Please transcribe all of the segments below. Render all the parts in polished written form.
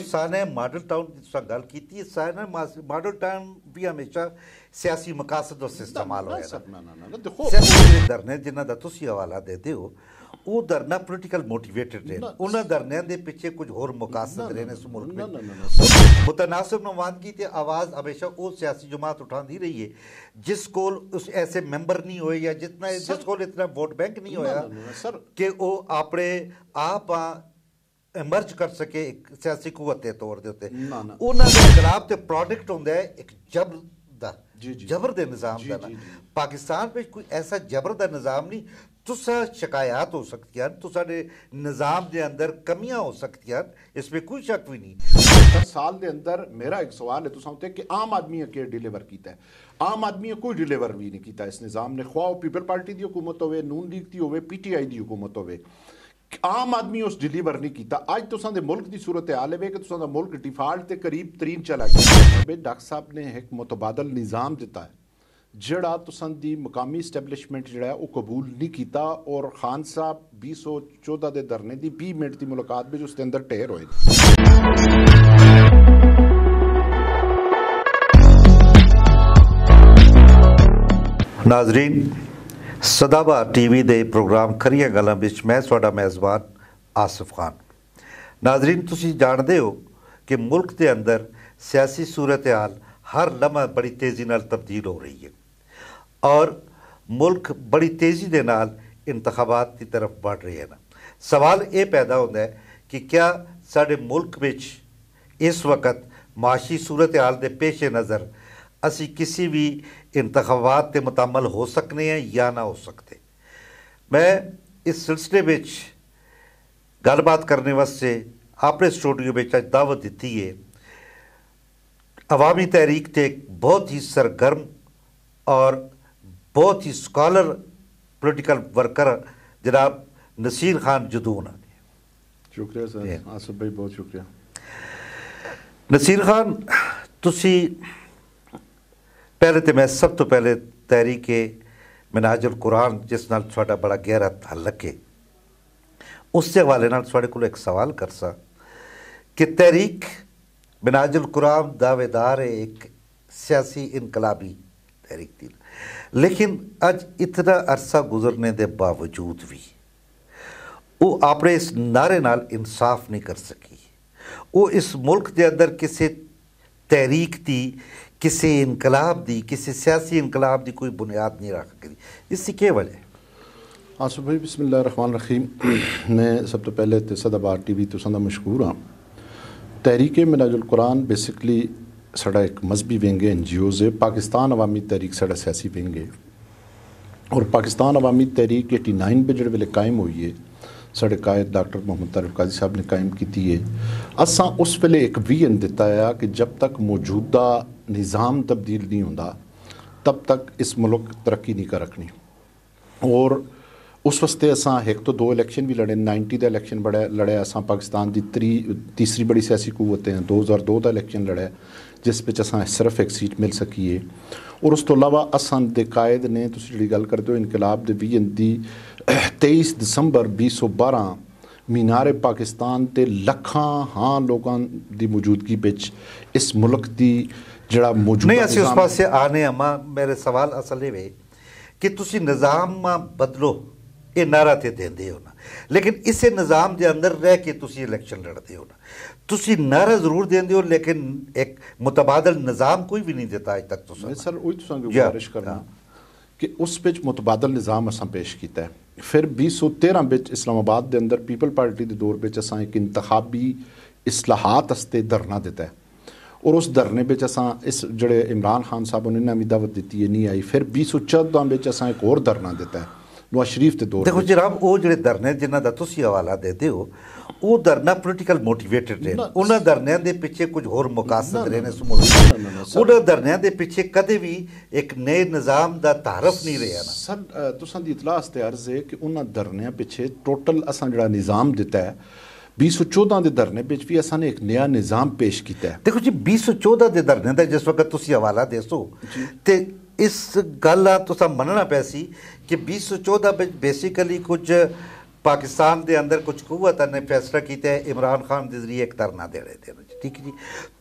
साने model town की तुसां गल कीती साने मॉडल टाउन भी हमेशा सियासी मकासद वास्ते इस्तेमाल होया ना देखो धरने जिन्हां दा तुसीं हवाला देते हो वो धरना पोलिटिकल मोटिवेटेड रहे उन्हां धरनियां दे पिछे कुछ होर मकासद रहे ने इस मुल्क में मुतनासिब नुमाइंदगी ते आवाज़ हमेशा वो सियासी जमात उठाती रही है जिस कोल उस ऐसे मेंबर नहीं होए या जिस कोल इतना वोट बैंक नहीं होया कि वो अपने आप एमर्ज कर सके एक सियासी कुवत के तौर के उत्ते उन्हां दे खिलाफ ते प्रोडक्ट हुंदा है एक जबर दा जबर दे निज़ाम दा पाकिस्तान में कोई ऐसा जबर दा निज़ाम नहीं तुसा शिकायत हो सकती हैं तुसा दे निज़ाम के अंदर कमियां हो सकती हैं इसमें कोई शक भी नहीं 10 साल के अंदर मेरा एक सवाल है तुसा उत्ते कि आम आदमी के डिलीवर किया है आम आदमी कोई डिलीवर भी नहीं किया इस निज़ाम ने ख्वाह पीपल पार्टी की हुकूमत हो नून लीग की हो PTI की हुकूमत हो आम आदमी उस डिलीवर नहीं किया अज तुसां दे मुल्क की सूरत हाल है कि तुसां दा मुल्क डिफाल्ट के करीब तरीन चला गया डॉक्टर साहब ने एक मुतबादल निज़ाम दिता है जड़ा तुसां दी मुकामी इस्टैबलिशमेंट जड़ा है वो कबूल नहीं किया और खान साहब 2014 के धरने की 20 मिनट की मुलाकात भी उसके अंदर ढेर होए नाजरीन सदाबहार TV दे प्रोग्राम खरियां गल्लां विच मैं तुहाडा मेज़बान आसिफ खान नाजरीन तुसीं जानदे हो कि मुल्क के अंदर सियासी सूरत हाल हर लम्हा बड़ी तेज़ी नाल तब्दील हो रही है और मुल्क बड़ी तेज़ी दे नाल इंतखाबात की तरफ बढ़ रहे हैं ना सवाल ये पैदा होता है कि क्या साडे मुल्क विच इस वक्त माशी सूरत हाल के पेश नज़र असी किसी भी इंतखाबात के मुतमल हो सकने हैं या ना हो सकते मैं इस सिलसिले में गलबात करने वास्ते अपने स्टूडियो में दावत दी है अवामी तहरीक के एक बहुत ही सरगर्म और बहुत ही स्कॉलर पोलिटिकल वर्कर जनाब नसीर खान जदून शुक्रिया सर आसिफ भाई बहुत शुक्रिया नसीर खान तुसी पहले तो मैं सब तो पहले तहरीक मिनाजुल कुरान जिस नाल तुहाडा बड़ा गहरा ताल्लुक है उसके हवाले नाल तुहाडे कोल एक सवाल कर सा कि तहरीक मिनाजुल कुरान दावेदार है एक सियासी इनकलाबी तहरीक थी लेकिन अज इतना अरसा गुजरने के बावजूद भी वो अपने इस नारे नाल इंसाफ नहीं कर सकी वो इस मुल्क के अंदर किसी तहरीक की किसी इनकलाब की किसी सियासी इनकलाब की कोई बुनियाद नहीं रख सकी इसकी क्या वजह है आसिफ भाई बिस्मिल्लाहिर्रहमानिर्रहीम मैं सब तो पहले तो सदाबहार TV तुसां दा मशकूर हाँ तहरीक मिनाजुल कुरान बेसिकली साड़ा एक मजहबी विंग है NGOs है पाकिस्तान अवामी तहरीक साड़ा सियासी विंग है और पाकिस्तान अवामी तहरीक 89 में जो वेले कायम हुई है साढ़े कायद डॉक्टर मोहम्मद तारिक काजी साहब ने कायम की है असा उस वेले एक विजन दिता है कि जब तक मौजूदा निज़ाम तब्दील नहीं होता तब तक इस मुल्क तरक्की नहीं कर रखनी और उस वास्ते असा एक तो 2 इलेक्शन भी लड़े 90 का इलेक्शन लड़े असा पाकिस्तान की तीसरी बड़ी सियासी कुवत हैं 2002 का इलेक्शन लड़े जिस पर असा सिर्फ एक सीट मिल सकी है और उस तो अलावा असन दे कायद ने तुसीं जिहड़ी गल करदे हो इनकलाब दे विजन दी 23 दिसंबर 2012 मीनारे पाकिस्तान ते लखां हाँ लोगों की मौजूदगी बिच इस मुल्क की जड़ा मौजूद नहीं असी उस पासे आने अमा मेरे सवाल असल ये कि तुसी निज़ाम बदलो ये नारा ते देंदे हो ना लेकिन इसे निज़ाम के अंदर रह के तुसी इलेक्शन लड़ते हो ना तुसी नारा जरूर देंदे हो लेकिन एक मुतबादल निज़ाम कोई भी नहीं देता आज तक तो सर वही तुसां गुजारिश करना कि उस बिच मुतबादल निज़ाम असां पेश किया है फिर 2013 बिच इस्लामाबाद के अंदर पीपल पार्टी के दौर बिच असां एक इंतखाबी इस्लाहात वास्ते धरना दिता है और उस धरने बिच असां इस जड़े इमरान खान साहब उन्होंने भी दावत दी है नहीं आई फिर 2014 बिच असां एक और धरना दिता है नवाज शरीफ के दौर देखो जनाब वो जो धरने जिन्हों का तुसी हवाला देते हो वो धरना पोलिटिकल मोटिवेटेड रहे उन्होंने धरनों के पिछे कुछ होर मकासद रहे उन्होंने धरनों के पिछे कदे भी एक नए निज़ाम का तारफ नहीं रहा ना सर तुसां दी इतला वास्ते अर्ज है कि उन्होंने धरनों पिछे टोटल असां जिहड़ा निज़ाम दिता है 2014 के धरने बिच भी असां ने एक नया निज़ाम पेश किया है देखो जी 2014 के धरने का जिस वक्त तुसी हवाला देसो तो इस गल तुसा मनना पैसी कि 2014 बेसिकली कुछ पाकिस्तान के अंदर कुछ कुवत ने फैसला किया है इमरान खान के जरिए एक धरना देने देना ठीक है जी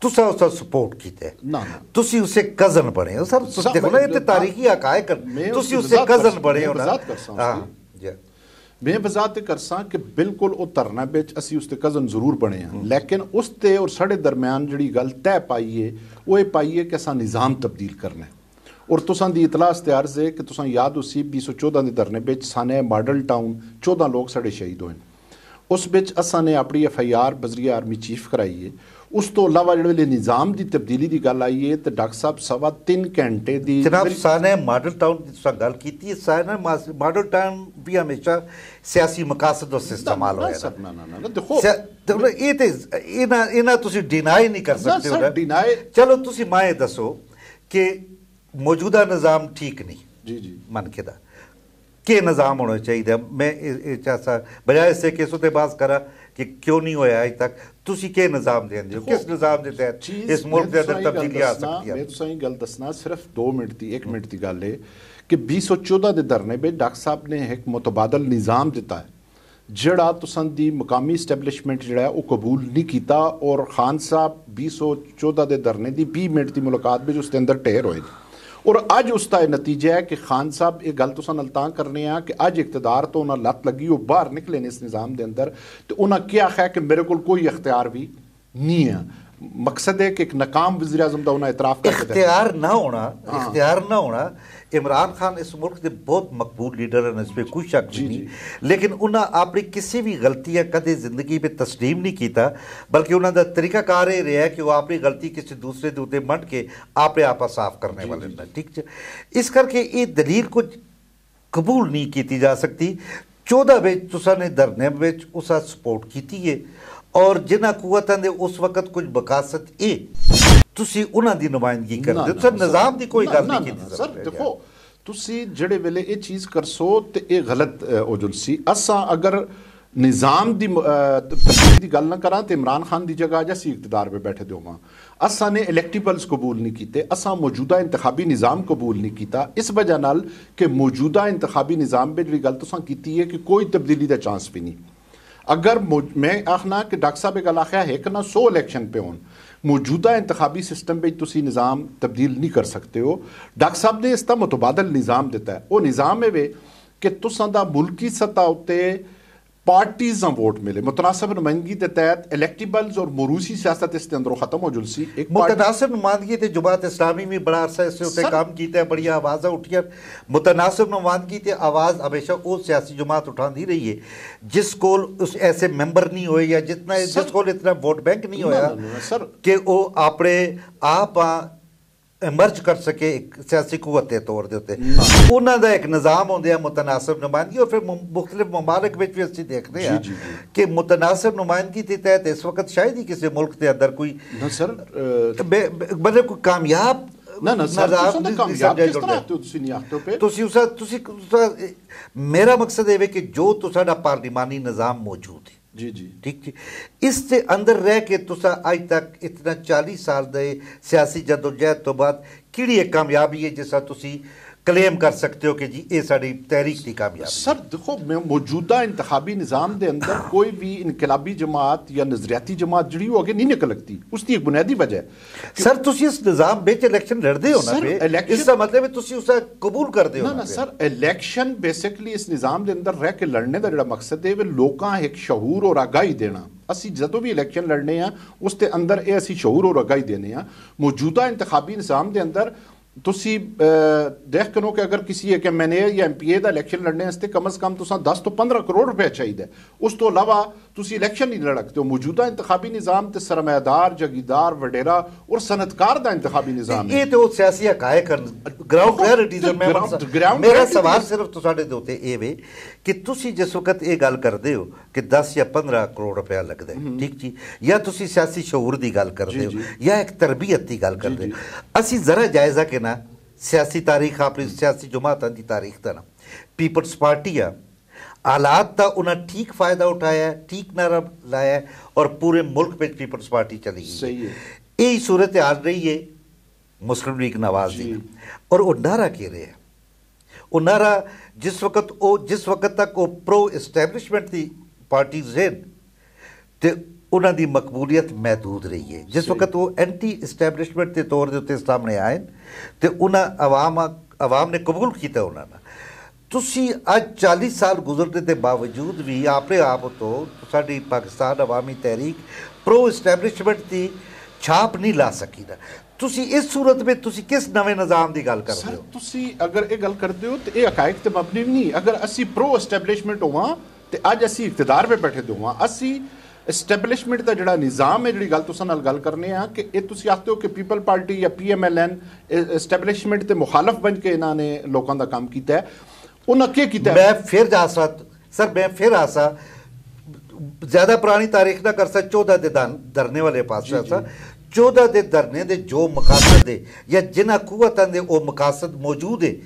तुसा उसका सपोर्ट किया तुसी उसे कजन बने हो सर देखो ना ये तारीखी हकायक तुसी उसे कजन बने हो ना हाँ जी मैं वजात करसा कि बिल्कुल वो धरना बिच असी उसते कजन जरूर बने हैं लेकिन उसते और साढ़े दरम्यान जी गल तय पाई है वो ये पाई है कि असा निज़ाम तब्दील करना है और तुसां दी इतला इख्तियार से कि तुसां याद उसी 2014 के धरने बिच साने मॉडल टाउन 14 लोग साढ़े शहीद होए उस बिच असा ने अपनी FIR बजरी आर्मी चीफ कराई है उस तो अलावा जो वेले निज़ाम की तब्दीली की गल आई है तो डॉक्टर साहब 3.25 घंटे की जनाब साने मॉडल टाउन की तुसां गल की साने मॉडल टाउन भी हमेशा सियासी मकासद वास्ते इस्तेमाल होया ना देखो ये ते इना तुसी डिनाई नहीं कर सकते हो डिनाई चलो तुसी माए दसो कि मौजूदा निज़ाम ठीक नहीं जी जी मन के दा के निज़ाम होना चाहिए मैं चाहता बजाय इससे कि सुतेबाज करा कि क्यों नहीं होया अज तक तुसी के निज़ाम देंदे हो किस निज़ाम दे तहत इस मुल्क के अंदर तब्दीली आ सकती है मैं तुसां गल दसना सिर्फ 2 मिनट की 1 मिनट की गल है कि 2014 के धरने में डॉक्टर साहब ने एक मुतबादल निज़ाम दिता है जड़ा तुसां दी मुकामी इस्टैबलिशमेंट जड़ा वो कबूल नहीं किया और खान साहब 2014 के धरने की 20 मिनट की मुलाकात में उसके अंदर ढेर होए और अज उसका नतीजा है कि खान साहब ये गल तुसां नाल तां करने आ कि अज इकतदार तो उन्हें लत लगी वो बाहर निकले ने इस निज़ाम के अंदर तो उन्हें क्या आख्या कि मेरे को कोई इख्तियार भी नहीं है मकसद है कि एक नाकाम वज़ीर आज़म का उन्हें इतराफ़ इख्तियार ना होना इमरान खान इस मुल्क के बहुत मकबूल लीडर हैं इस पर कोई शक नहीं लेकिन उन्हें अपनी किसी भी गलतियां कदे जिंदगी में तस्लीम नहीं किया बल्कि उन्होंने तरीकाकार ये रहा है कि वह अपनी गलती किसी दूसरे के उत्ते मंड के आपे आपा साफ करने वाले हैं ठीक है इस करके ये दलील को कबूल नहीं की जा सकती 14 में तुसा ने धरने में उसका सपोर्ट की है और जिन्होंने कुवतां दे उस वक्त कुछ बकासत ए तुसी उन्हां दी नुमाइंदगी करदे सर निज़ाम दी कोई गल नहीं कीती सर देखो तुसी जड़े वेले ये चीज़ करसो तो ये गलत ओजुल सी असा अगर निज़ाम दी तब्दीली दी गल ना करा तो इमरान खान दी जगह अज असी इकतदार पे बैठे दोवां असा ने इलैक्टिबल्स कबूल नहीं किए असा मौजूदा इंतखाबी निज़ाम कबूल नहीं किया इस वजह नाल कि मौजूदा इंतखाबी निज़ाम पे जी गल तुसां कीती है कि कोई तब्दीली का चांस भी नहीं अगर मैं आखना कि डॉक्टर साहब गल आख्या है कि ना 100 इलैक्शन पे होन मौजूदा इंतखाबी सिस्टम पे तुसी निज़ाम तब्दील नहीं कर सकते हो डॉक्टर साहब ने इसका मुतबादल निज़ाम दिता है वो निज़ाम है वे कि तुसां दा मुल्की सतह उत्ते पार्टीज़ वोट मिले मुतनासिब नुमाइंदगी के तहत इलैक्टिबल्स और मरूसी सियासत इसके अंदरों खत्म हो जुलसी एक मुतनासिब नुमाइंदगी ते जमात इस्लामी में बड़ा अरसा इससे उत्ते काम किया है बड़ी आवाज़ उठिया मुतनासिब नुमाइंदगी ते आवाज़ हमेशा वो सियासी जमात उठाती रही है जिस को उस ऐसे मेंबर नहीं होए या जिस को इतना वोट बैंक नहीं होया कि वो अपने आप एमर्ज कर सके एक सियासी कुवत के तौर के उत्ते उन्होंने एक निज़ाम होंगे मुतनासिब नुमाइंदगी और फिर मुख्तलिफ ममालिक में भी असं देखते हैं कि मुतनासिब नुमाइंदगी के तहत इस वक्त शायद ही किसी मुल्क के अंदर कोई मतलब कोई कामयाब मेरा मकसद है कि जो तुसाडा पार्लिमानी निज़ाम मौजूद है जी जी ठीक जी इससे अंदर रह के तुसा अज तक इतना 40 साल दे सियासी जदोजहद तो बाद किड़ी एक कामयाबी है जिसा तुसी क्लेम कर सकते हो कि जी ये साड़ी तहरीक की कामयाबी सर देखो मैं मौजूदा इंतखाबी निज़ाम के अंदर कोई भी इनकलाबी जमात या नजरियाती जमात जड़ी हो आगे नहीं निकल लगती उसकी एक बुनियादी वजह है सर तुसी इस निज़ाम बेच इलेक्शन लड़ते हो ना इसका मतलब है तुसी उसे कबूल करते हो ना सर इलेक्शन बेसिकली इस निज़ाम के अंदर रह के लड़ने का जो मकसद है वो लोगों एक शऊर और आगाही देना असी जो भी इलेक्शन लड़ने हैं उसके अंदर ये असी शऊर और आगाही देने हैं मौजूदा इंतखाबी निज़ाम के अंदर तुसी देख करो कि अगर किसी एक MNA या MPA का इलेक्शन लड़ने वास्ते कम अज़ कम तुसा 10 तो 15 करोड़ रुपया चाहिए उस तो अलावा तुसी इलेक्शन नहीं लड़ते हो मौजूदा इंतखाबी निज़ाम ते सरमायादार जगीरदार वडेरा और सनतकार का इंतखाबी निज़ाम ये तो सियासी हकायक ग्राउंड रियलिटीज़ मेरा सवाल सिर्फ तुसाडे दे उत्ते ए वे कि तुसी जिस वक्त ये गल करते हो कि 10 या 15 करोड़ रुपया लगता है ठीक जी या तुसी सियासी शऊर की गल करते हो या एक तरबियत की गल करते हो असी जरा जायजा के ना सियासी तारीख अपनी सियासी जमात की तारीख का ना पीपल्स पार्टी आ हालात का उन्हें ठीक फायदा उठाया है ठीक नारा लाया है और पूरे मुल्क में पीपल्स पार्टी चली गई है यही सूरत हाल रही है मुस्लिम लीग नवाज दी और वो नारा कह रहे हैं उनारा जिस वक्त तक वो प्रो इस्टैबलिशमेंट की पार्टीज हैं तो उन्हों की मकबूलीयत महदूद रही है। जिस वक्त वो एंटी इस्टैबलिशमेंट के तौर के उत्ते सामने आए तो उन्हें आवाम ने कबूल किया। उन्होंने तुसी अज 40 साल गुजरने के बावजूद भी अपने आप तो साडी पाकिस्तान अवामी तहरीक प्रो इस्टैबलिशमेंट की छाप नहीं ला सकी ना। तुसी इस सूरत में तुसी किस नवे निज़ाम की गल कर रहे हो? तुसी अगर ये गल करते हो तो ये हकायक ते मबनी नहीं। अगर असी प्रो इस्टैबलिशमेंट होवां तो अज असी इख्तिदार पे बैठे होवां। असी इस्टैबलिशमेंट का जिहड़ा निज़ाम है, जिहड़ी गल तुसां नाल गल करने आ कि ये तुसी आखते हो कि पीपल पार्टी या PMLN इस्टैबलिशमेंट के मुखालफ बन के इन्होंने लोगों का काम किया है। उन्हें क्या किया? मैं फिर जा सा सर, मैं फिर आ सा ज्यादा पुरानी तारीख ना कर सा 14 दे धरने वाले पास सा 14 दे धरने दे जो मकासद है या जिन्हां कुवतां दे वो मकासद मौजूद है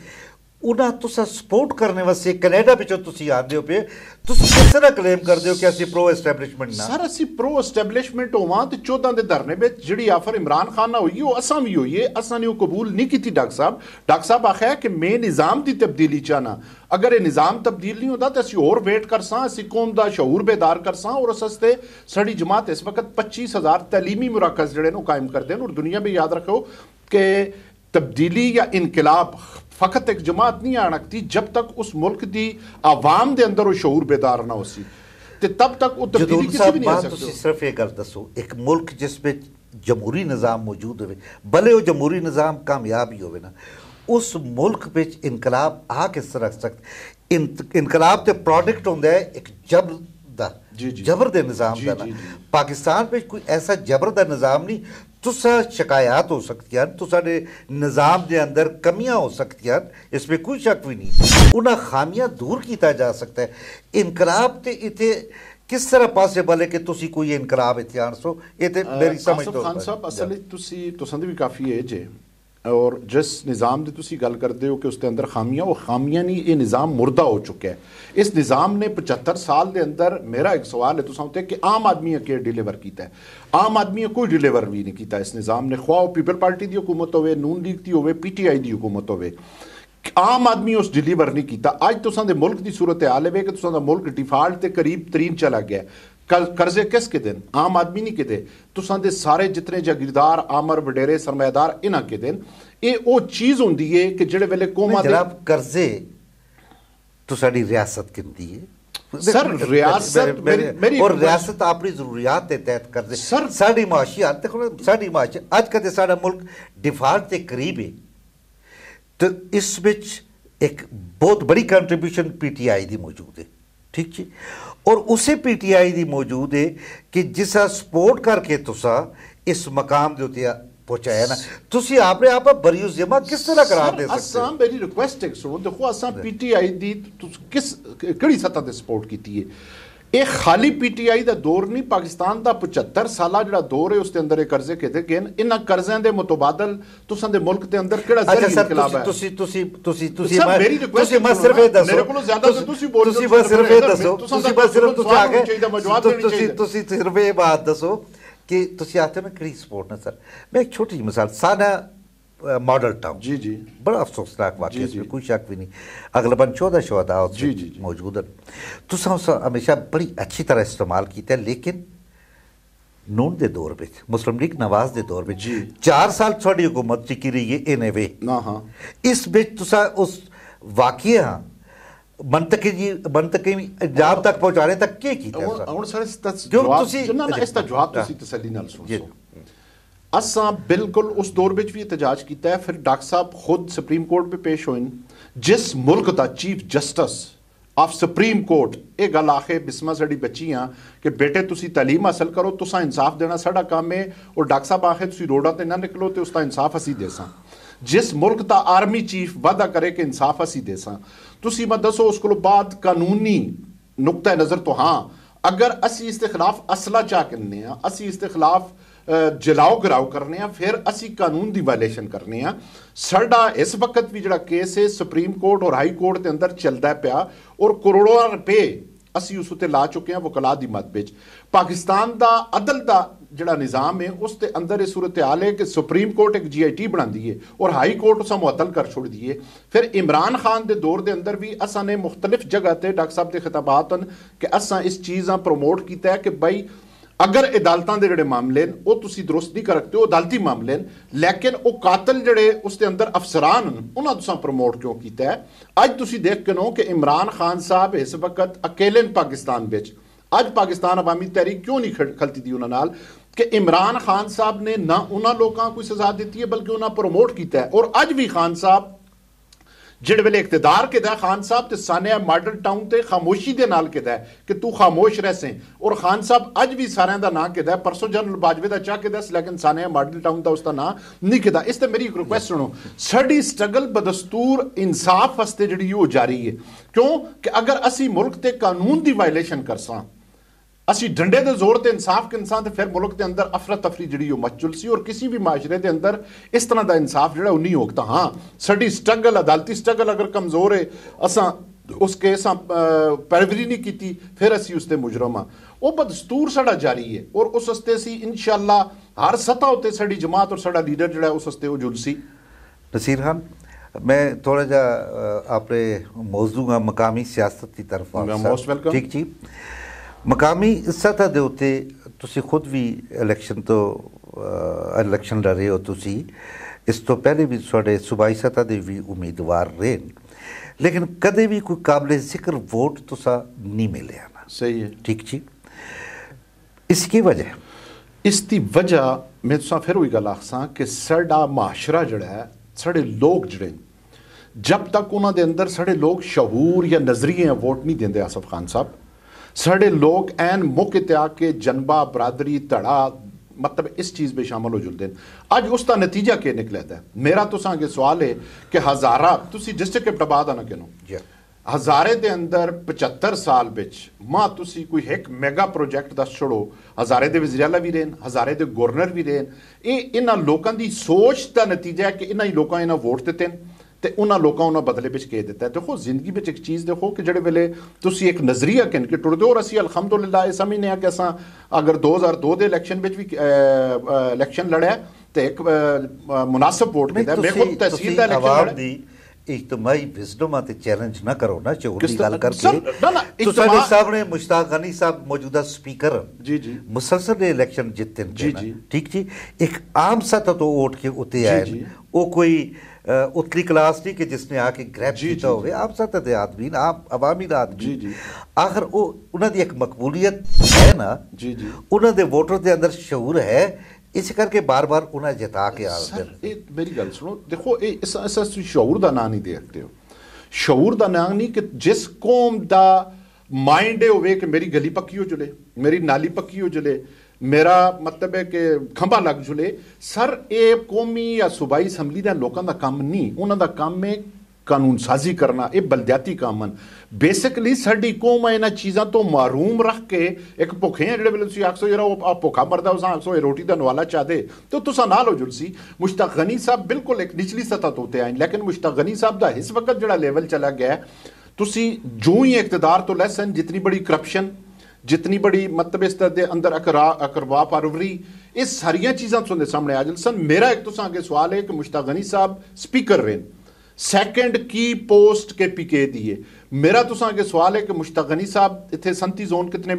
उन्हें तुसा सपोर्ट करने वास्ते कनेडा पिछों तुसी आंदे हो पे तुसी किस तरह क्लेम करदे हो कि असी प्रो एस्टैबलिशमेंट ना? सर असी प्रो एस्टैबलिशमेंट होवां ते 14 दे धरने विच जिहड़ी आफर इमरान खान ना होई वो असां भी होई है। असां ने वो कबूल नहीं की। डॉक्टर साहब आखिया कि मैं निज़ाम की तब्दीली चाहना। अगर ये निज़ाम तब्दील नहीं होता तो असी होर वेट कर सां, असी कौम का शऊर बेदार कर सां। और उस वास्ते साडी जमात इस वक्त 25,000 तलीमी मुराकज़ जिहड़े नु कायम कर देन। और दुनिया भी याद रखो कि तब्दीली या इनकलाब फकत एक जमात नहीं आ सकती जब तक उस मुल्क की आवाम के अंदर वो शऊर बेदार ना हो सी, ते तब तक वो तब्दीली किसी भी नहीं आ सकती। सिर्फ एक गल दसो, एक मुल्क जिसमें जमहूरी निज़ाम मौजूद हो, भले वो जमहूरी निज़ाम कामयाब ही हो ना, उस मुल्क में इनकलाब आ किस तरह सकता? इनकलाब तो प्रोडक्ट होंदा है एक जबर दा, जबर दे निज़ाम दा ना। पाकिस्तान में कोई ऐसा जबर दा निज़ाम नहीं। तुसा शिकायत हो सकती हैं, तुसाडे निज़ाम के अंदर कमियां हो सकती हैं, इसमें कोई शक भी नहीं। उन्हें खामियां दूर किया जा सकता है। इनकलाब ते इतने किस तरह पॉसिबल है कि तुसी कोई इनकलाब इत्थे आन सो? ये ते मेरी समझ तो खान साहब असल तुसां दी भी काफ़ी एज है और जिस निज़ाम की तुसी गल करते हो कि उसके अंदर खामियां, वो खामियां नहीं, ये निज़ाम मुर्दा हो चुका है। इस निज़ाम ने 75 साल के अंदर, मेरा एक सवाल है तुसां उत्ते कि आम आदमी के डिलीवर किया है? आम आदमी कोई डिलीवर भी नहीं किया इस निज़ाम ने। ख्वाह पीपल पार्टी की हुकूमत हो, नून लीग की हो, PTI की हुकूमत हो, आम आदमी उस डिलीवर नहीं किया। अज तुसां दे मुल्क की सूरत हाल है कि तुसां दा मुल्क डिफाल्ट के करीब तरीन चला गया। कर्जे किस के दिन? आम आदमी नहीं किते। तुसां दे सारे जितने जागीरदार, आमर वडेरे, सरमायादार इन्हां के दिन। ये वो चीज होंदी है कि जिहड़े वेले कौमां दे जनाब कर्जे तो साडी रियासत किंदी है सर। रियासत मेरी और रियासत अपनी जरूरियात के तहत कर्जे सर साडी माशियात देखो, साडी माशियात अज कदे साडा मुल्क डिफाल्ट के करीब है तो इस विच एक बहुत बड़ी कंट्रीब्यूशन PTI की मौजूद है। ठीक जी। और उसे PTI की मौजूद है कि जिसा सपोर्ट करके तुसा इस मकाम के उत्ते पहुंचाया ना, तुसी आपने आप बरियो जिम्मा किस तरह करार दे सकते हो? मेरी रिक्वेस्ट है सुनो, देखो असां PTI दी किस किहड़ी सतह ते सपोर्ट कीती है? ये खाली PTI का दौर नहीं, पाकिस्तान का 75 साला जिहड़ा दौर है उसके अंदर कर्जे किते गए। इन्हां कर्ज़िਆਂ ਦੇ मुतबादल तुसां दे मुल्क के अंदर किहड़ा ज़रिया इनकलाब है? तुसी मैं सिर्फ ये दसो, मेरे कोलों ज्यादा तो तुसी बोल तुसी बस सिर्फ ये दसो, तुसी बस सिर्फ तुसी आगे तुसी सिर्फ ये बात दसो कि तुसी आते हो ना कड़ी सपोर्ट ना। सर मैं एक छोटी मिसाल, साना मॉडल टाउन जी बड़ा अफसोसनाक वाक़या, इसमें कोई शक भी नहीं। अगलबन 14 शहदा मौजूद है। तुसा हमेशा बड़ी अच्छी तरह इस्तेमाल किया, लेकिन नून के दौर में, मुस्लिम लीग नवाज के दौर में 4 साल थोड़ी हुकूमत टिकी रही है। इन वे इस बिच तुसा उस वाक़या मंतकी इंजाम तक पहुंचाने तक क्या किया? असां बिल्कुल उस दौर में भी एहतजाज किया है। फिर डॉक्टर साहब खुद सुप्रीम कोर्ट में पेश होए। जिस मुल्क का chief justice of supreme court ये गल आखे बिस्मा साड़ी बच्ची हाँ कि बेटे तुसी तालीम हासिल करो, तुसा इंसाफ देना साड़ा काम है। और डॉक्टर साहब आखे तुसी रोडा ते ना निकलो तो उसका इंसाफ असी देसां। जिस मुल्क का आर्मी चीफ वादा करे कि इंसाफ असी देसां, तुसी मैं दसो उस बाद कानूनी नुक्ता नज़र तो हाँ अगर असी इसके खिलाफ असला चाह करने, असी इसके खिलाफ जलाओ गिराओ करने, फिर असी कानून की वायलेशन करने। साडा इस वक्त भी जिहड़ा केस है सुप्रीम कोर्ट और हाई कोर्ट के अंदर चलता पिया और करोड़ों रुपए असी उस उत्ते ला चुके हैं वकला दी मद विच। पाकिस्तान दा अदल दा ਜਿਹੜਾ ਨਿਜ਼ਾਮ ਹੈ ਉਸ ਦੇ ਅੰਦਰ ਇਹ ਸੂਰਤ ਹਾਲ ਹੈ ਕਿ ਸੁਪਰੀਮ ਕੋਰਟ ਇੱਕ GIT ਬਣਾਉਂਦੀ ਹੈ ਔਰ ਹਾਈ ਕੋਰਟ ਉਸਾ ਮੁਅੱਤਲ ਕਰ ਛੋੜਦੀ ਹੈ। ਫਿਰ ਇਮਰਾਨ ਖਾਨ ਦੇ ਦੌਰ ਦੇ ਅੰਦਰ ਵੀ ਅਸਾਂ ਨੇ ਮੁਖਤਲਿਫ ਜਗ੍ਹਾ ਤੇ ਡਾਕਟਰ ਸਾਹਿਬ ਦੇ ਖਿਤਾਬਾਤ ਹਨ ਕਿ ਅਸਾਂ ਇਸ ਚੀਜ਼ਾਂ ਪ੍ਰਮੋਟ ਕੀਤਾ ਹੈ ਕਿ ਬਈ ਅਗਰ ਅਦਾਲਤਾਂ ਦੇ ਜਿਹੜੇ ਮਾਮਲੇ ਨੇ ਉਹ ਤੁਸੀਂ ਦਰੁਸਤ ਨਹੀਂ ਕਰ ਸਕਦੇ, ਉਹ ਅਦਾਲਤੀ ਮਾਮਲੇ ਨੇ, ਲੇਕਿਨ ਉਹ ਕਾਤਲ ਜਿਹੜੇ ਉਸ ਦੇ ਅੰਦਰ ਅਫਸਰਾਨ ਹਨ ਉਹਨਾਂ ਤੁਸੀਂ ਪ੍ਰਮੋਟ ਕਿਉਂ ਕੀਤਾ ਹੈ। ਅੱਜ ਤੁਸੀਂ ਦੇਖ ਕੇ ਨੋ ਕਿ ਇਮਰਾਨ ਖਾਨ ਸਾਹਿਬ ਇਸ ਵਕਤ ਅਕੇਲੇ ਪਾਕਿਸਤਾਨ ਵਿੱਚ, ਅੱਜ ਪਾਕਿਸਤਾਨ ਅਵਾਮੀ ਤਹਿਰੀਕ ਕਿਉਂ ਨਹੀਂ ਖਲਤੀ ਦੀ ਉਹਨਾਂ ਨਾਲ ਕਿ ਇਮਰਾਨ ਖਾਨ ਸਾਹਿਬ ਨੇ ਨਾ ਉਹਨਾਂ ਲੋਕਾਂ ਕੋਈ ਸਜ਼ਾ ਦਿੱਤੀ ਹੈ ਬਲਕਿ ਉਹਨਾਂ ਪ੍ਰਮੋਟ ਕੀਤਾ ਹੈ। ਔਰ ਅੱਜ ਵੀ ਖਾਨ ਸਾਹਿਬ ਜਿਹੜੇ ਵੇਲੇ ਇਕਤਦਾਰ ਕਿਦਾ ਖਾਨ ਸਾਹਿਬ ਤੇ ਸਾਨਿਆ ਮਾਡਲ ਟਾਊਨ ਤੇ ਖਾਮੋਸ਼ੀ ਦੇ ਨਾਲ ਕਿਦਾ ਕਿ ਤੂੰ ਖਾਮੋਸ਼ ਰਹਿ ਸੇ, ਔਰ ਖਾਨ ਸਾਹਿਬ ਅੱਜ ਵੀ ਸਾਰਿਆਂ ਦਾ ਨਾਂ ਕਿਦਾ, ਪਰਸੋਂ ਜਨਰਲ ਬਾਜਵੇ ਦਾ ਚਾਹ ਕਿਦਾ ਲੇਕਿਨ ਸਾਨਿਆ ਮਾਡਲ ਟਾਊਨ ਦਾ ਉਸਦਾ ਨਾਂ ਨਹੀਂ ਕਿਦਾ। ਇਸ ਤੇ ਮੇਰੀ ਇੱਕ ਰਿਕੁਐਸਟ ਸੁਣੋ, ਸਾਡੀ ਸਟਰਗਲ ਬਦਸਤੂਰ ਇਨਸਾਫ ਵਾਸਤੇ ਜਿਹੜੀ ਉਹ ਜਾਰੀ ਹੈ, ਕਿਉਂ ਕਿ ਅਗਰ ਅਸੀਂ ਮੁਲਕ ਤੇ ਕਾਨੂੰਨ ਦੀ ਵਾਇਲੇਸ਼ਨ ਕਰਸਾਂ, ਅਸੀਂ ਡੰਡੇ ਦੇ ਜ਼ੋਰ ਤੇ ਇਨਸਾਫ ਕੇ ਇਨਸਾਨ ਤੇ ਫਿਰ ਮੁਲਕ ਦੇ ਅੰਦਰ ਅਫਰਾ ਤਫਰੀ ਜਿਹੜੀ ਉਹ ਮਚੁਲ ਸੀ ਔਰ ਕਿਸੇ ਵੀ ਮਾਸ਼ਰੇ ਦੇ ਅੰਦਰ ਇਸ ਤਰ੍ਹਾਂ ਦਾ ਇਨਸਾਫ ਜਿਹੜਾ ਉਹ ਨਹੀਂ ਹੋਗਤਾ। ਹਾਂ ਸਾਡੀ ਸਟਰਗਲ ਅਦਾਲਤੀ ਸਟਰਗਲ ਅਗਰ ਕਮਜ਼ੋਰ ਹੈ, ਅਸਾਂ ਉਸ ਕੇਸ ਪੈਰਵਰੀ ਨਹੀਂ ਕੀਤੀ, ਫਿਰ ਅਸੀਂ ਉਸ ਤੇ ਮੁਜਰਮ ਹਾਂ, ਉਹ ਬਦਸਤੂਰ ਸਾਡਾ ਜਾਰੀ ਹੈ ਔਰ ਉਸ ਵਾਸਤੇ ਅਸੀਂ ਇਨਸ਼ਾਅੱਲਾ ਹਰ ਸਤਹ ਉੱਤੇ ਸਾਡੀ ਜਮਾਤ ਔਰ ਸਾਡਾ ਲੀਡਰ ਜਿਹੜਾ ਉਸ ਵਾਸਤੇ ਉਹ ਜੁਲਸੀ। नसीर खान, मैं थोड़ा जा अपने मौजू मकामी सियासत की तरफ मोस्ट वेलकम। ठीक जी, मकामी सतह ਦੇ ਉੱਤੇ ਤੁਸੀਂ ਖੁਦ ਵੀ ਇਲੈਕਸ਼ਨ ਲੜੇ ਹੋ, ਤੁਸੀਂ ਇਸ ਤੋਂ ਪਹਿਲੇ ਵੀ ਤੁਹਾਡੇ ਸੂਬਾਈ ਸਤਹ ਦੇ ਵੀ ਉਮੀਦਵਾਰ ਰਹੇ, ਲੇਕਿਨ ਕਦੇ ਵੀ ਕੋਈ ਕਾਬਲੇ ਜ਼ਿਕਰ ਵੋਟ ਤੁਸਾਂ ਨਹੀਂ ਮਿਲਿਆ ਨਾ। ਸਹੀ ਹੈ, ਠੀਕ ਜੀ। इसकी वजह ਇਸ ਦੀ ਵਜ੍ਹਾ ਮੈਂ ਤੁਸਾਂ ਫਿਰ ਉਹੀ ਗੱਲ ਆਖਸਾਂ ਕਿ ਸਾਡਾ ਮਾਸ਼ਰਾ ਜਿਹੜਾ ਹੈ, ਸਾਡੇ ਲੋਕ ਜਿਹੜੇ ਜਬ ਤੱਕ ਉਹਨਾਂ ਦੇ ਅੰਦਰ ਸਾਡੇ ਲੋਕ ਸ਼ਹੂਰ ਜਾਂ ਨਜ਼ਰੀਏ ਵੋਟ ਨਹੀਂ ਦਿੰਦੇ ਆਸਫ ਖਾਨ ਸਾਹਿਬ, ਸਾਡੇ ਲੋग ਐਨ मौके ते आके जनबा बरादरी धड़ा मतलब इस चीज़ में शामिल हो जुलते हैं। अज उसका नतीजा क्या निकलता है। मेरा तुसां अगे सवाल है कि हज़ारा तुसी डिस्ट्रिक्ट एबटाबाद आना किनो हज़ारे दे अंदर 75 साल बिच मां तुसी कोई एक मेगा प्रोजेक्ट दस छोड़ो, हज़ारे दे वज़ीर आला भी रहन, हज़ारे दे गवर्नर भी रहन, ये इन्हां लोकां दी सोच का नतीजा है कि इन्हां ही लोकां इन्हां वोट दिते ਤੇ ਉਹਨਾਂ ਲੋਕਾਂ ਉਹਨਾਂ ਬਦਲੇ ਵਿੱਚ ਕਹਿ ਦਿੱਤਾ। ਦੇਖੋ ਜ਼ਿੰਦਗੀ ਵਿੱਚ ਇੱਕ ਚੀਜ਼ ਦੇਖੋ ਕਿ ਜਿਹੜੇ ਵੇਲੇ ਤੁਸੀਂ ਇੱਕ ਨਜ਼ਰੀਆ ਕਿਨ ਕੇ ਟੁੱਟਦੇ ਹੋ, ਔਰ ਅਸੀਂ ਅਲਹਮਦੁਲਿਲਾ ਇਹ ਸਮਝਨੇ ਆ ਕਿ ਅਸਾਂ ਅਗਰ 2002 ਦੇ ਇਲੈਕਸ਼ਨ ਵਿੱਚ ਵੀ ਇਲੈਕਸ਼ਨ ਲੜਿਆ ਤੇ ਇੱਕ ਮੁਨਾਸਬ ਵੋਟ ਕੀਤਾ। ਮੈਂ ਖੁਦ ਤਹਿਸੀਲ ਦਾ ਇਲੈਕਸ਼ਨ ਲੜਿਆ। इज्तमाही विजडम ते चैलेंज ना करो ना, शऊर की गल करके। तो साडे सामने मुश्ताक गनी साहब मौजूदा स्पीकर जी जी मुसलसल इलेक्शन जितते जी जी ठीक जी, एक आम सतह तो उठ के उत्ते आए, वो कोई उतली क्लास नहीं कि जिसने आके ग्रैब किया हो, आम सतह के आदमी आम अवामी आदमी आखिर वो उन्हां दी एक मकबूलियत है ना जी जी, उन्हां दे वोटर के अंदर शऊर है, इस करके बार बार उन्हें जिता के आ। मेरी गल सुनो, देखो इस शऊर का नाम नहीं देखते हो, शऊर का नाम नहीं कि जिस कौम का माइंड होवे कि मेरी गली पक्की हो जुले, मेरी नाली पक्की हो जुले, मेरा मतलब है कि खंभा लग जुले। सर ये कौमी या सूबाई असैंबली के लोगों का काम नहीं, उन्हों का काम है कानून साजी करना, ये बलदियाती काम हैं। बेसिकली साडी कौम इन्हां चीज़ों तो महरूम रख के एक भुखे हैं जिहड़े वेले तुसीं आखसो जरा वो भुखा मरदा उसां आखसो ये रोटी दा नवाला चा दे, तो तुसां नाल हो जुलसी। मुश्ताक गनी साहब बिल्कुल एक निचली सतह तो उत्ते आए, लेकिन मुश्ताक गनी साहब दा इस वक्त जिहड़ा लेवल चला गया है, तुसीं जो ही इकतदार तो लैसन जितनी बड़ी करप्शन, जितनी बड़ी मतलब इस दे अंदर अकरवा परवरी, ये सारियां चीज़ां तुहाडे सामने आ जलसन। मेरा एक तुसां अगे सवाल है कि मुश्ताक गनी साहब स्पीकर रहे, सैकेंड की पोस्ट के पीके दी है। मेरा तुसां अगे सवाल है कि मुश्ताक गनी साहब इत्थे संती जोन कितने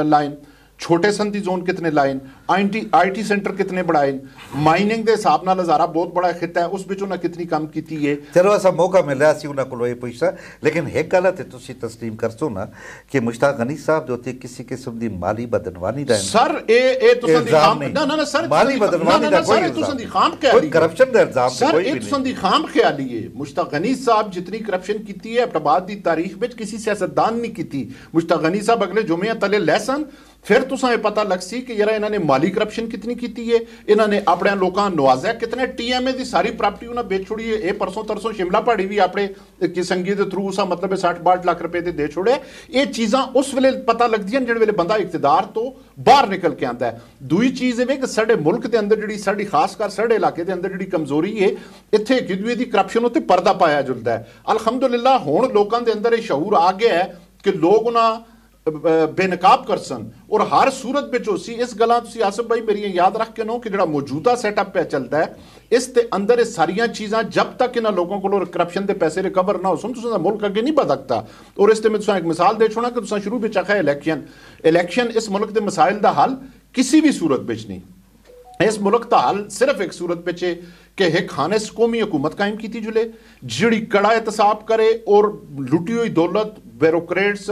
लाइन, छोटे संती जोन कितने लाइन, IT सेंटर कितने बढ़ाए, माइनिंग के हिसाब नाल हज़ारा बहुत बड़ा खिता है, उस विच उन्हें कितनी काम की है। चलो ऐसा मौका मिल रहा सी उन्हें को ये पूछा, लेकिन एक गलत है तुसी तस्लीम कर सो ना कि मुश्ताक गनी साहब जो थे किसी किस्म की माली बदनवानी दा सर ए तुसां दी खाम ना ना सर माली बदनवानी दा कोई तुसां दी खाम ख्याली, करप्शन दा इल्जाम सर ए तुसां दी खाम ख्याली है। मुश्ताक गनी साहब जितनी करप्शन की है एबटाबाद की तारीख में किसी सियासतदान नहीं की। मुश्ताक गनी साहब अगले जुमे तले लैसन, फिर तुसां ये पता लग सी कि यार इन्होंने माली करप्शन कितनी की है, इन्होंने अपने लोगों नवाजा कितने, TMA की सारी प्रॉपर्टी उन्हें बेच छोड़ी है। ये परसों तरसों शिमला पहाड़ी भी अपने संगी के थ्रू उसा मतलब 60-62 लाख रुपए दे छोड़े। ये चीज़ां उस वेले पता लगदियां जिहड़े वेले बंदा इकतदार तो बाहर निकल के आता है। दूई चीज़ ये कि साडे मुल्क के अंदर जिहड़ी साडी खासकर साडे इलाके के अंदर जिहड़ी कमजोरी है, इत्थे एक दूए की करप्शन उत्ते पर्दा पाया जुलदा है। अलहमदुलिल्लाह हुण लोकां दे अंदर ये शऊर आ गया है कि लोग उन्हां बेनकाब करसन और हर सूरत में जो सी इस गल्लां तुसीं आसिफ भाई मेरी याद रख के नो कि जो मौजूदा सेटअप पे चलता है इस ते अंदर ये सारियां चीज़ां जब तक इन्होंने लोगों को करप्शन के पैसे रिकवर ना हो सुन तुसां मुल्क अगे नहीं बदकता। और इस ते मैं तुसां एक मिसाल दे छोड़ा कि तुसां शुरू में आखिया इलैक्शन इस मुल्क के मसाइल का हल किसी भी सूरत में नहीं। इस मुल्क का हल सिर्फ एक सूरत पे है कि एक खानिस कौमी हुकूमत कायम की जुले जिड़ी कड़ा एहतसाब करे और लुटी हुई दौलत ब्यूरोक्रेट्स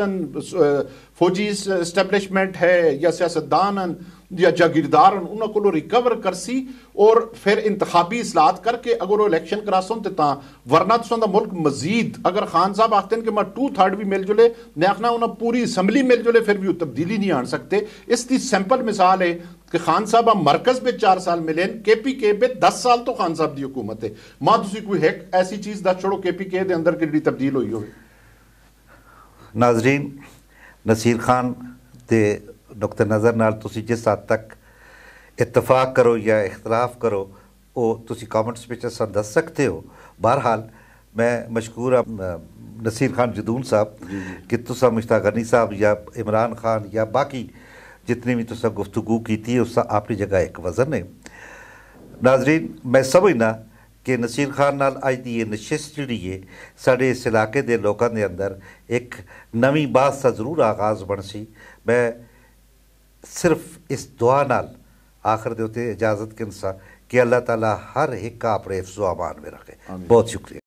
फौजी एस्टेब्लिशमेंट है या सियासतदान या जागीरदार उन्होंने रिकवर करसी और फिर इंतखाबी इसलाहत करके अगर वो इलैक्शन करासन तो वरना तो मुल्क मजीद अगर खान साहब आखते हैं कि मैं 2/3 भी मिल जुले मैं आखना उन्हें पूरी असम्बली मिल जुले फिर भी वो तब्दीली नहीं आन सकते। इसकी सिंपल मिसाल है कि खान साहब हम मरकज में 4 साल मिले KPK में 10 साल तो खान साहब की हुकूमत है मां तुसी कोई है ऐसी चीज दस छोड़ो KPK के अंदर कि तब्दील हुई हो। नाजरीन नसीर खान के नुक्ते नज़र नाल तुसी जिस हद तक इतफाक करो या इख्तलाफ करो वो तुसी कमेंट्स में असां दस सकते हो। बहरहाल मैं मशकूर नसीर खान जदून साहब कि तुसा मुश्ताक गनी साहब या इमरान खान या बाकी जितनी भी तुसा गुफ्तगू की उसका अपनी जगह एक वज़न है। नाजरीन मैं समझना कि नसीर खान नाल अज की ये नशिस्त जी है साढ़े इस इलाके के लोगों के अंदर एक नवी बात का जरूर आगाज़ बन सी। मैं सिर्फ इस दुआ नाल आखिर दे उत्ते इजाज़त के इंसान कि अल्लाह ताला हर एक का अपने हिफ्ज़ो अमान में रखे। बहुत शुक्रिया।